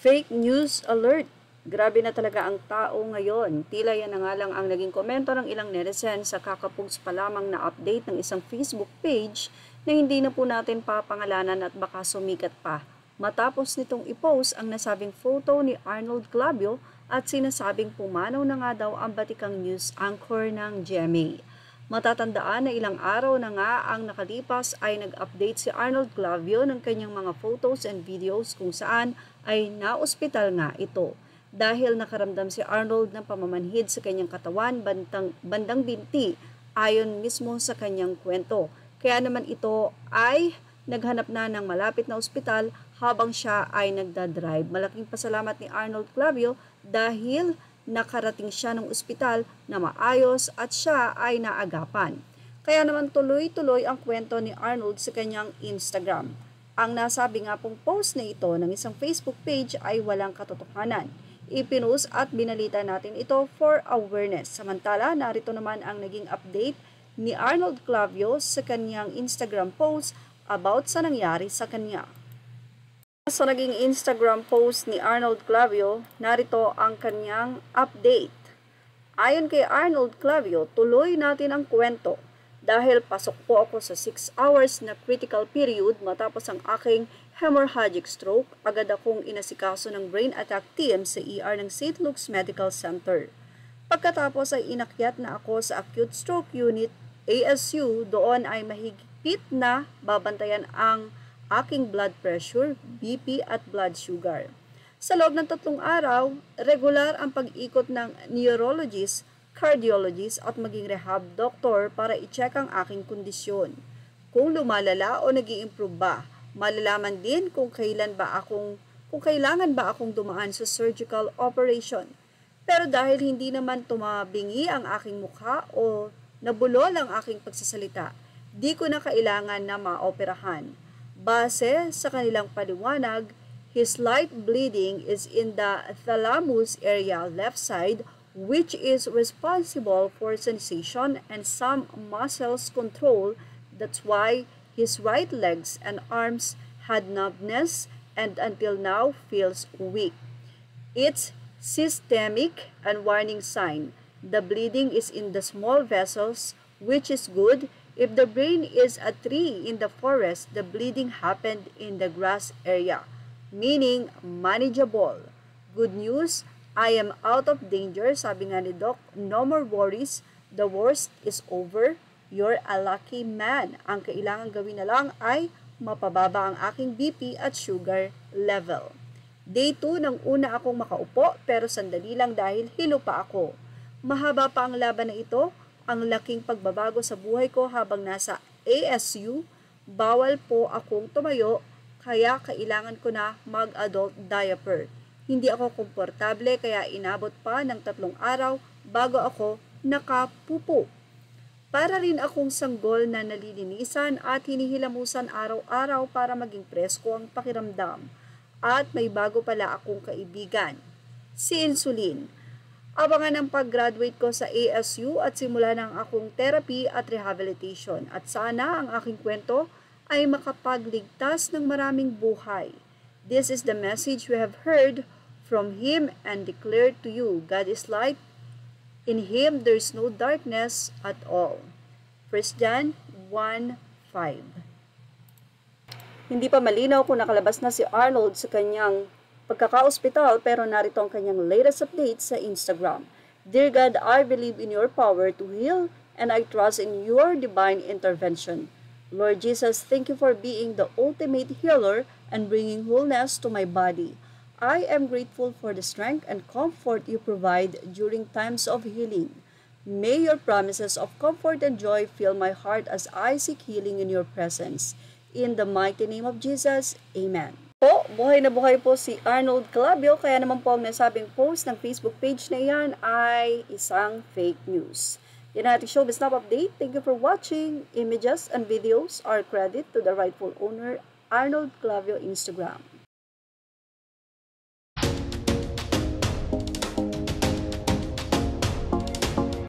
Fake news alert! Grabe na talaga ang tao ngayon. Tila yan na nga lang ang naging komento ng ilang netizens sa kakapugs pa lamang na update ng isang Facebook page na hindi na po natin papangalanan at baka sumikat pa. Matapos nitong i-post ang nasabing photo ni Arnold Clavio at sinasabing pumanaw na nga daw ang batikang news anchor ng GMA. Matatandaan na ilang araw na nga ang nakalipas ay nag-update si Arnold Clavio ng kanyang mga photos and videos kung saan ay naospital nga ito. Dahil nakaramdam si Arnold ng pamamanhid sa kanyang katawan bandang binti ayon mismo sa kanyang kwento. Kaya naman ito ay naghanap na ng malapit na ospital habang siya ay nagdadrive. Malaking pasalamat ni Arnold Clavio dahil nakarating siya ng ospital na maayos at siya ay naagapan. Kaya naman tuloy-tuloy ang kwento ni Arnold sa kanyang Instagram. Ang nasabi nga pong post na ito ng isang Facebook page ay walang katotohanan. Ipinost at binalita natin ito for awareness. Samantala, narito naman ang naging update ni Arnold Clavio sa kanyang Instagram post about sa nangyari sa kanya. Sa naging Instagram post ni Arnold Clavio, narito ang kanyang update. Ayon kay Arnold Clavio, tuloy natin ang kwento. Dahil pasok po ako sa 6 hours na critical period matapos ang aking hemorrhagic stroke, agad akong inasikaso ng brain attack team sa ER ng St. Luke's Medical Center. Pagkatapos ay inakyat na ako sa acute stroke unit, ASU, doon ay mahigpit na babantayan ang aking blood pressure, BP at blood sugar. Sa loob ng 3 araw, regular ang pag-ikot ng neurologist, cardiologist at maging rehab doctor para i-check ang aking kondisyon. Kung lumalala o nag-i-improve ba, malalaman din kung kailangan ba akong dumaan sa surgical operation. Pero dahil hindi naman tumabingi ang aking mukha o nabulol ang aking pagsasalita, di ko na kailangan na maoperahan. Base sa kanilang paliwanag, his light bleeding is in the thalamus area left side, which is responsible for sensation and some muscles control. That's why his right legs and arms had numbness and until now feels weak. It's systemic and warning sign. The bleeding is in the small vessels, which is good. If the brain is a tree in the forest, the bleeding happened in the grass area, meaning manageable. Good news, I am out of danger, sabi nga ni Doc. No more worries, the worst is over. You're a lucky man. Ang kailangan gawin na lang ay mapababa ang aking BP at sugar level. Day 2 nang una akong makaupo pero sandali lang dahil hilo pa ako. Mahaba pa ang laban na ito. Ang laking pagbabago sa buhay ko habang nasa ASU, bawal po akong tumayo kaya kailangan ko na mag-adult diaper. Hindi ako komportable kaya inabot pa ng 3 araw bago ako nakapupo. Para rin akong sanggol na nalilinisan at hinihilamusan araw-araw para maging presko ang pakiramdam. At may bago pala akong kaibigan, si Insulin. Abangan ang pag-graduate ko sa ASU at simula ng akong therapy at rehabilitation. At sana ang aking kwento ay makapagligtas ng maraming buhay. This is the message we have heard from Him and declared to you. God is light. In Him there is no darkness at all. 1 John 1:5. Hindi pa malinaw kung nakalabas na si Arnold sa kanyang pagkaka-ospital pero narito ang kanyang latest update sa Instagram. Dear God, I believe in your power to heal and I trust in your divine intervention. Lord Jesus, thank you for being the ultimate healer and bringing wholeness to my body. I am grateful for the strength and comfort you provide during times of healing. May your promises of comfort and joy fill my heart as I seek healing in your presence. In the mighty name of Jesus, Amen. Buhay na buhay po si Arnold Clavio, kaya naman po ang nasabing post ng Facebook page na yan ay isang fake news. Yan ang ating showbiz now update. Thank you for watching. Images and videos are credit to the rightful owner, Arnold Clavio Instagram.